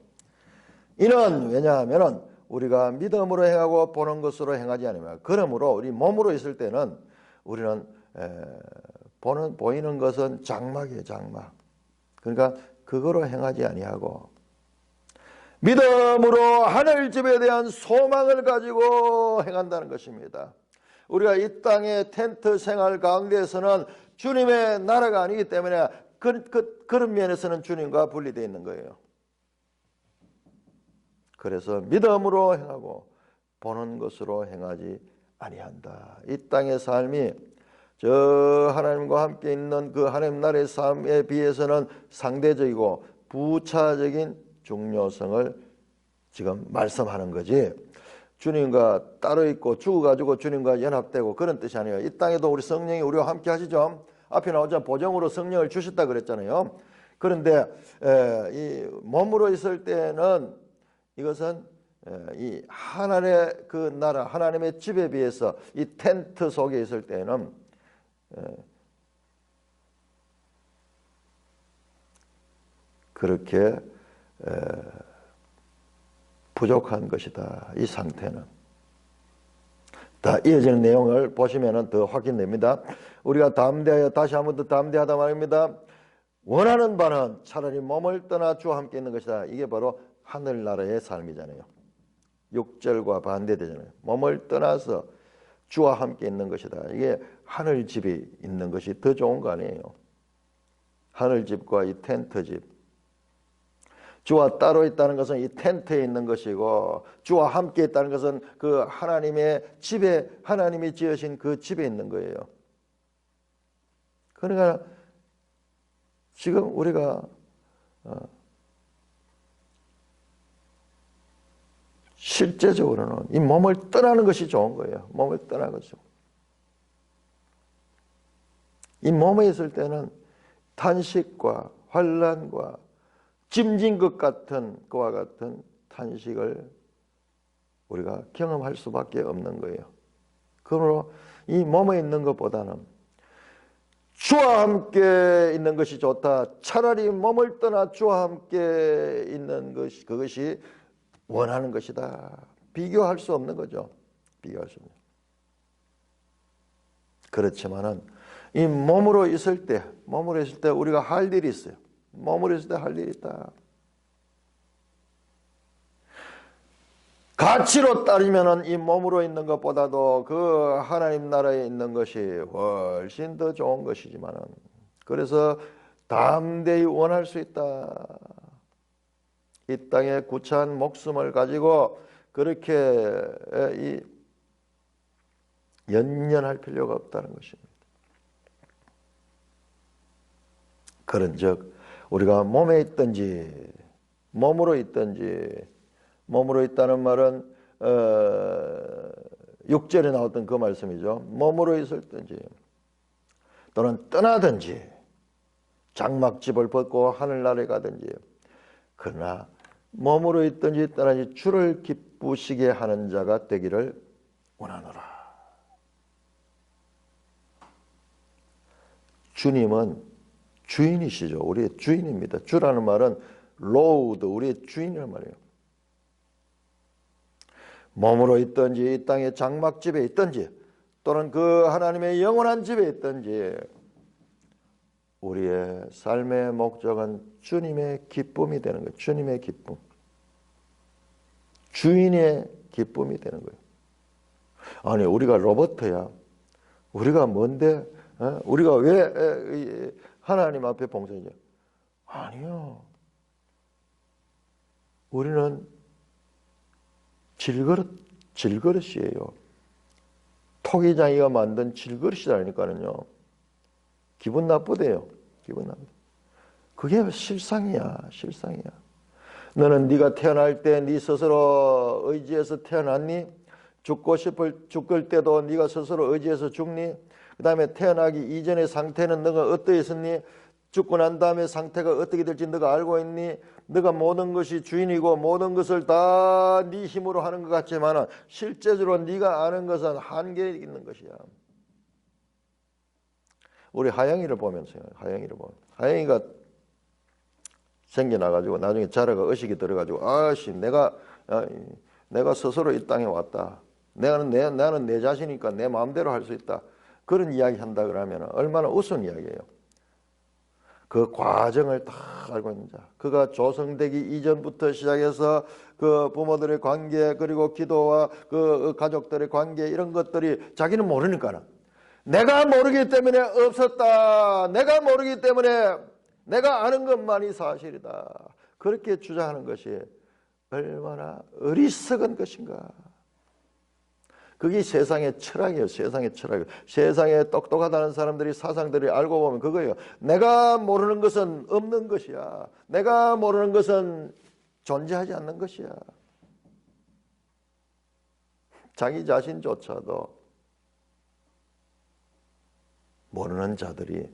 이는 왜냐하면 우리가 믿음으로 행하고 보는 것으로 행하지 않으면 그러므로 우리 몸으로 있을 때는 우리는 보이는 것은 장막이에요. 장막. 그러니까 그거로 행하지 아니하고 믿음으로 하늘집에 대한 소망을 가지고 행한다는 것입니다. 우리가 이 땅의 텐트 생활 가운데에서는 주님의 나라가 아니기 때문에 그런 면에서는 주님과 분리되어 있는 거예요. 그래서 믿음으로 행하고 보는 것으로 행하지 아니한다. 이 땅의 삶이 저 하나님과 함께 있는 그 하나님 나라의 삶에 비해서는 상대적이고 부차적인 중요성을 지금 말씀하는 거지, 주님과 따로 있고 죽어가지고 주님과 연합되고 그런 뜻이 아니에요. 이 땅에도 우리 성령이 우리와 함께 하시죠. 앞에 나오자 보정으로 성령을 주셨다 그랬잖아요. 그런데 이 몸으로 있을 때는 이것은 이 하나님의 그 나라, 하나님의 집에 비해서 이 텐트 속에 있을 때는 그렇게 부족한 것이다. 이 상태는. 다 이어지는 내용을 보시면 더 확인됩니다. 우리가 담대하여, 다시 한 번 더 담대하다 말입니다. 원하는 바는 차라리 몸을 떠나 주와 함께 있는 것이다. 이게 바로 하늘나라의 삶이잖아요. 6절과 반대되잖아요. 몸을 떠나서 주와 함께 있는 것이다. 이게 하늘집이 있는 것이 더 좋은 거 아니에요. 하늘집과 이 텐트집. 주와 따로 있다는 것은 이 텐트에 있는 것이고, 주와 함께 있다는 것은 그 하나님의 집에, 하나님이 지으신 그 집에 있는 거예요. 그러니까 지금 우리가 실제적으로는 이 몸을 떠나는 것이 좋은 거예요. 몸을 떠나는 것이죠. 이 몸에 있을 때는 탄식과 환난과 찜진 것 같은 그와 같은 탄식을 우리가 경험할 수밖에 없는 거예요. 그러므로 이 몸에 있는 것보다는 주와 함께 있는 것이 좋다. 차라리 몸을 떠나 주와 함께 있는 것이, 그것이 원하는 것이다. 비교할 수 없는 거죠. 비교할 수 없는. 그렇지만은 이 몸으로 있을 때 우리가 할 일이 있어요. 몸으로 있을 때 할 일이 있다. 가치로 따지면은 이 몸으로 있는 것보다도 그 하나님 나라에 있는 것이 훨씬 더 좋은 것이지만은, 그래서 담대히 원할 수 있다. 이 땅에 구차한 목숨을 가지고 그렇게 이 연연할 필요가 없다는 것입니다. 그런즉 우리가 몸에 있든지 몸으로 있든지, 몸으로 있다는 말은 6절에 나왔던 그 말씀이죠. 몸으로 있을든지 또는 떠나든지 장막집을 벗고 하늘나라에 가든지, 그러나 몸으로 있든지 떠나든지 주를 기쁘시게 하는 자가 되기를 원하노라. 주님은 주인이시죠. 우리의 주인입니다. 주라는 말은 로드, 우리의 주인이란 말이에요. 몸으로 있든지 이 땅의 장막집에 있든지 또는 그 하나님의 영원한 집에 있든지, 우리의 삶의 목적은 주님의 기쁨이 되는 거예요. 주님의 기쁨. 주인의 기쁨이 되는 거예요. 아니, 우리가 로버트야. 우리가 뭔데? 우리가 왜 하나님 앞에 봉사하죠? 아니요. 우리는 질그릇이에요. 토기장이가 만든 질그릇이라니까요. 기분 나쁘대요. 기분 나쁘대. 그게 실상이야. 실상이야. 너는 네가 태어날 때 네 스스로 의지해서 태어났니? 죽을 때도 네가 스스로 의지해서 죽니? 그 다음에 태어나기 이전의 상태는 너가 어떠했었니? 죽고 난 다음에 상태가 어떻게 될지 너가 알고 있니? 너가 모든 것이 주인이고 모든 것을 다 네 힘으로 하는 것 같지만 실제적으로 네가 아는 것은 한계에 있는 것이야. 우리 하영이를 보면서요. 하영이가 생겨나가지고 나중에 자라가 의식이 들어가지고, 아씨 내가 스스로 이 땅에 왔다. 나는 내 자신이니까 내 마음대로 할 수 있다. 그런 이야기 한다 그러면 얼마나 우스운 이야기예요. 그 과정을 다 알고 있는 자, 그가 조성되기 이전부터 시작해서 그 부모들의 관계, 그리고 기도와 그 가족들의 관계, 이런 것들이 자기는 모르니까는, 내가 모르기 때문에 없었다, 내가 모르기 때문에 내가 아는 것만이 사실이다, 그렇게 주장하는 것이 얼마나 어리석은 것인가. 그게 세상의 철학이에요. 세상의 철학이에요. 세상에 똑똑하다는 사람들이 사상들이 알고 보면 그거예요. 내가 모르는 것은 없는 것이야. 내가 모르는 것은 존재하지 않는 것이야. 자기 자신조차도 모르는 자들이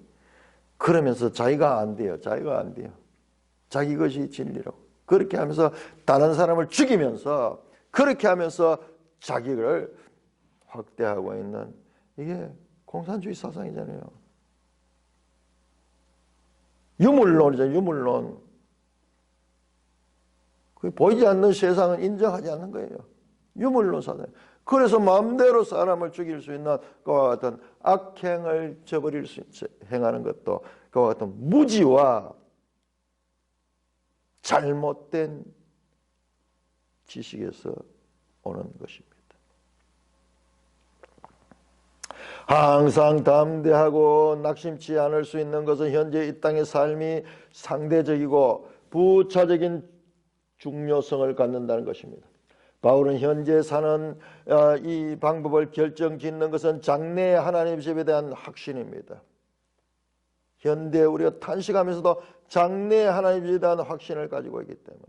그러면서 자기가 안 돼요. 자기가 안 돼요. 자기 것이 진리라고. 그렇게 하면서 다른 사람을 죽이면서, 그렇게 하면서 자기를 확대하고 있는, 이게 공산주의 사상이잖아요. 유물론이잖아요. 유물론. 보이지 않는 세상은 인정하지 않는 거예요. 유물론 사상. 그래서 마음대로 사람을 죽일 수 있는 그와 같은 악행을 저버릴 수 행하는 것도 그와 같은 무지와 잘못된 지식에서 오는 것입니다. 항상 담대하고 낙심치 않을 수 있는 것은 현재 이 땅의 삶이 상대적이고 부차적인 중요성을 갖는다는 것입니다. 바울은 현재 사는 이 방법을 결정짓는 것은 장래의 하나님 집에 대한 확신입니다. 현대 우리가 탄식하면서도 장래의 하나님 집에 대한 확신을 가지고 있기 때문에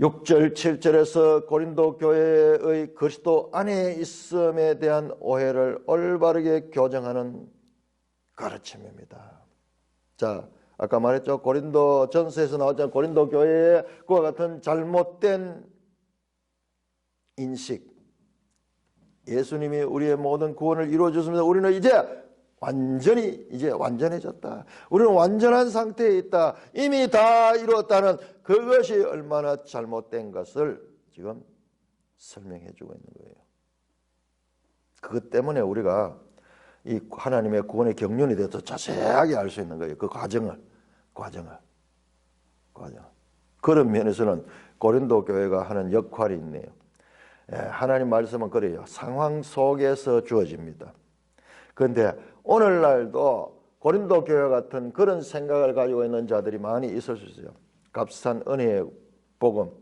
6절 7절에서 고린도 교회의 그리스도 안에 있음에 대한 오해를 올바르게 교정하는 가르침입니다. 자, 아까 말했죠. 고린도 전서에서 나왔잖아요. 고린도 교회의 그와 같은 잘못된 인식. 예수님이 우리의 모든 구원을 이루어 주셨습니다. 우리는 이제 완전해졌다. 우리는 완전한 상태에 있다. 이미 다 이루었다는 그것이 얼마나 잘못된 것을 지금 설명해 주고 있는 거예요. 그것 때문에 우리가 이 하나님의 구원의 경륜에 대해서 자세하게 알 수 있는 거예요. 그 과정을. 그런 면에서는 고린도 교회가 하는 역할이 있네요. 하나님 말씀은 그래요. 상황 속에서 주어집니다. 그런데 오늘날도 고린도 교회 같은 그런 생각을 가지고 있는 자들이 많이 있을 수 있어요. 값싼 은혜의 복음.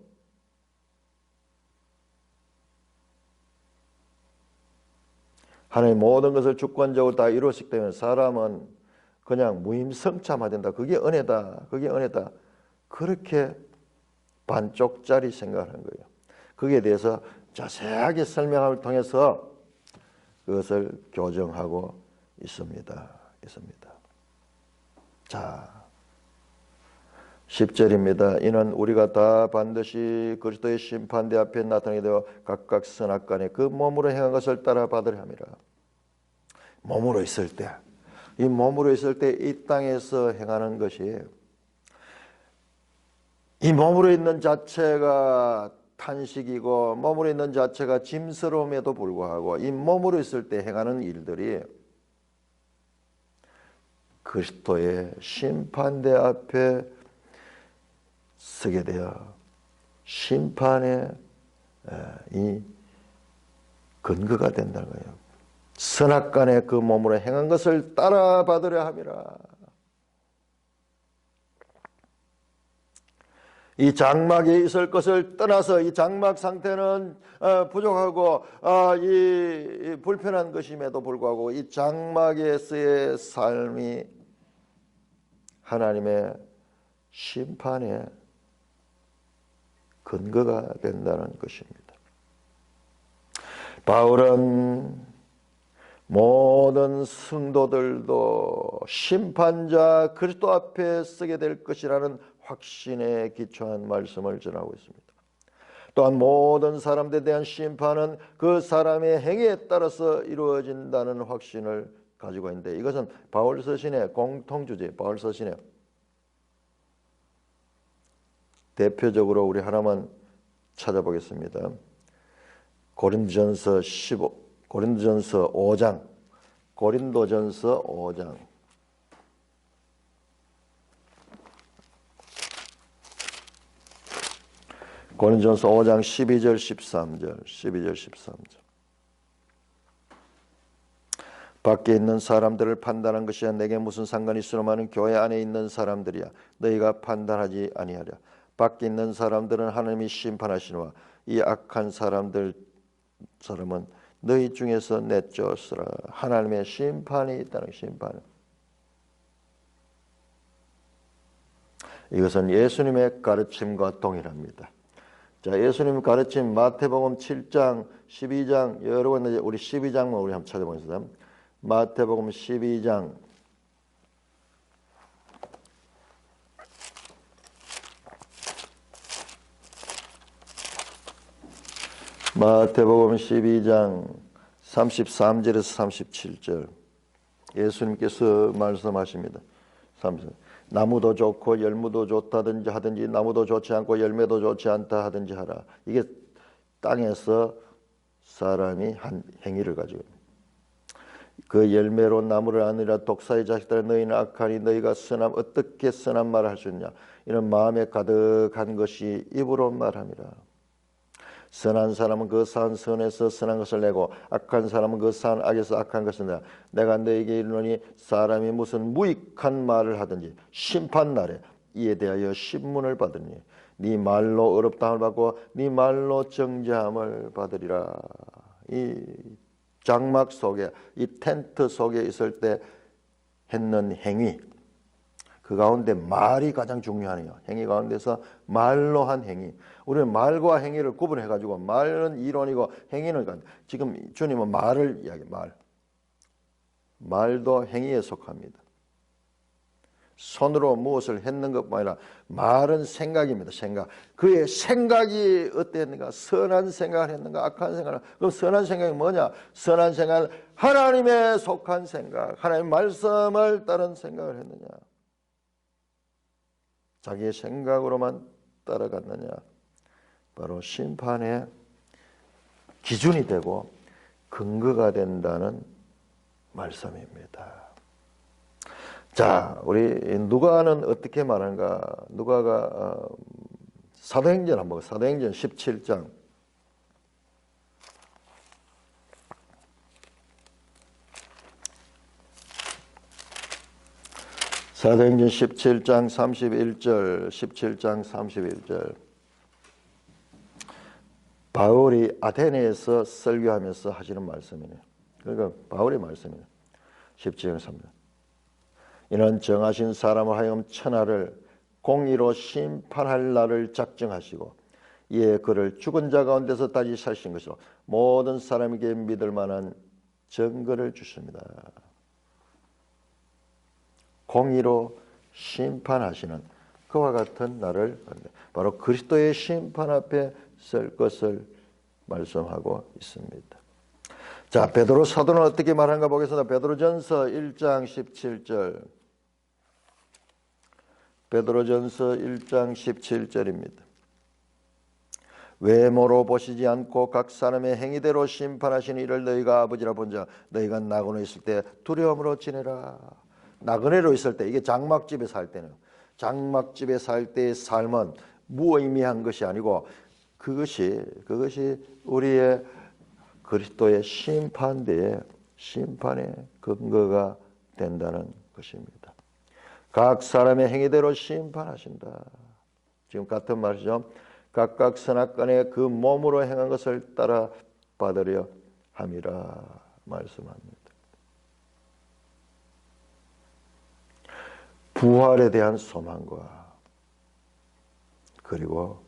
하나님 모든 것을 주권적으로 다 이루었기 때문에 사람은 그냥 무임성참화된다. 그게 은혜다. 그게 은혜다. 그렇게 반쪽짜리 생각을 하는 거예요. 거기에 대해서 자세하게 설명을 통해서 그것을 교정하고 있습니다. 자, 10절입니다. 이는 우리가 다 반드시 그리스도의 심판대 앞에 나타나게 되어 각각 선악간에 그 몸으로 행한 것을 따라 받으려 함이라. 몸으로 있을 때, 이 몸으로 있을 때 이 땅에서 행하는 것이, 이 몸으로 있는 자체가 탄식이고 몸으로 있는 자체가 짐스러움에도 불구하고 이 몸으로 있을 때 행하는 일들이 그리스도의 심판대 앞에 서게 되어 심판의 이 근거가 된다는 거예요. 선악간에 그 몸으로 행한 것을 따라 받으려 함이라. 이 장막에 있을 것을 떠나서 이 장막 상태는 부족하고 이 불편한 것임에도 불구하고 이 장막에서의 삶이 하나님의 심판의 근거가 된다는 것입니다. 바울은 모든 성도들도 심판자 그리스도 앞에 서게 될 것이라는 확신에 기초한 말씀을 전하고 있습니다. 또한 모든 사람들에 대한 심판은 그 사람의 행위에 따라서 이루어진다는 확신을 가지고 있는데, 이것은 바울 서신의 공통주제, 바울 서신의 대표적으로 우리 하나만 찾아보겠습니다. 고린도전서 5장 고린도전서 5장. 고린도전서 5장 12절 13절. 12절 13절. 밖에 있는 사람들을 판단한 것이야 내게 무슨 상관이 있으로마는 교회 안에 있는 사람들이야 너희가 판단하지 아니하랴. 밖에 있는 사람들은 하나님이 심판하시노라. 이 악한 사람은 너희 중에서 내쫓으라. 하나님의 심판이 있다는 심판. 이것은 예수님의 가르침과 동일합니다. 자, 예수님 가르침 마태복음 7장, 12장 여러분 이제 우리 12장만 우리 한번 찾아보겠습니다. 마태복음 12장 마태복음 12장 33절에서 37절 예수님께서 말씀하십니다. 30. 나무도 좋고 열무도 좋다든지 하든지 나무도 좋지 않고 열매도 좋지 않다 하든지 하라. 이게 땅에서 사람이 한 행위를 가지고 그 열매로 나무를 아니라 독사의 자식들아 너희는 악하니 너희가 어떻게 선한 말을 할 수 있냐. 이는 마음에 가득한 것이 입으로 말함이라. 선한 사람은 그 산 선에서 선한 것을 내고 악한 사람은 그 산 악에서 악한 것을 내라. 내가 너에게 이르노니 사람이 무슨 무익한 말을 하든지 심판날에 이에 대하여 신문을 받으니 네 말로 어렵다함을 받고 네 말로 정죄함을 받으리라. 이 장막 속에 이 텐트 속에 있을 때 했는 행위 그 가운데 말이 가장 중요하네요. 행위 가운데서 말로 한 행위. 우리는 말과 행위를 구분해 가지고 말은 이론이고 행위는 지금 주님은 말을 말도 행위에 속합니다. 손으로 무엇을 했는 것뿐 아니라 말은 생각입니다. 생각. 그의 생각이 어땠는가? 선한 생각을 했는가? 악한 생각을. 그럼 선한 생각이 뭐냐? 선한 생각은 하나님에 속한 생각. 하나님의 말씀을 따른 생각을 했느냐? 자기의 생각으로만 따라갔느냐? 바로 심판의 기준이 되고 근거가 된다는 말씀입니다. 자, 우리 누가는 어떻게 말하는가? 누가가 사도행전 한번 사도행전 17장 사도행전 17장 31절 17장 31절 바울이 아테네에서 설교하면서 하시는 말씀이네요. 그러니까 바울의 말씀이네요. 17장 3절 이는 정하신 사람을 하여금 천하를 공의로 심판할 날을 작정하시고 이에 그를 죽은 자 가운데서 다시 살신 것이로 모든 사람에게 믿을 만한 증거를 주십니다. 공의로 심판하시는 그와 같은 날을 바로 그리스도의 심판 앞에 설 것을 말씀하고 있습니다. 자, 베드로 사도는 어떻게 말하는가 보겠습니다. 베드로전서 1장 17절 베드로전서 1장 17절입니다. 외모로 보시지 않고 각 사람의 행위대로 심판하시는 이를 너희가 아버지라 본자 너희가 나그네 있을 때 두려움으로 지내라. 나그네로 있을 때 이게 장막집에 살 때는 장막집에 살 때의 삶은 무의미한 것이 아니고 그것이 우리의 그리스도의 심판대의 심판의 근거가 된다는 것입니다. 각 사람의 행위대로 심판하신다. 지금 같은 말이죠. 각각 선악간에 그 몸으로 행한 것을 따라 받으려 함이라 말씀합니다. 부활에 대한 소망과 그리고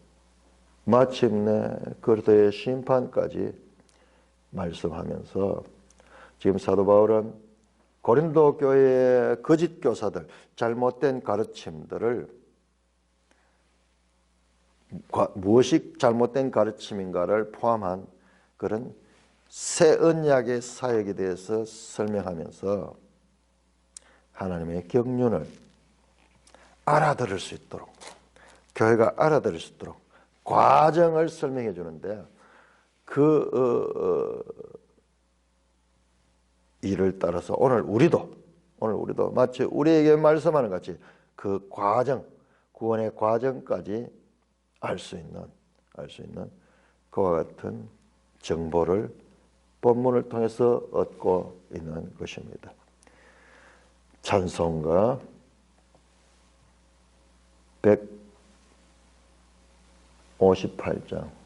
마침내 그리스도의 심판까지 말씀하면서 지금 사도 바울은 고린도 교회의 거짓 교사들, 잘못된 가르침들을 무엇이 잘못된 가르침인가를 포함한 그런 새 언약의 사역에 대해서 설명하면서 하나님의 경륜을 알아들을 수 있도록 교회가 알아들을 수 있도록 과정을 설명해 주는데 이를 따라서 오늘 우리도 마치 우리에게 말씀하는 같이 그 과정, 구원의 과정까지 알 수 있는 그와 같은 정보를 본문을 통해서 얻고 있는 것입니다. 찬송가 158장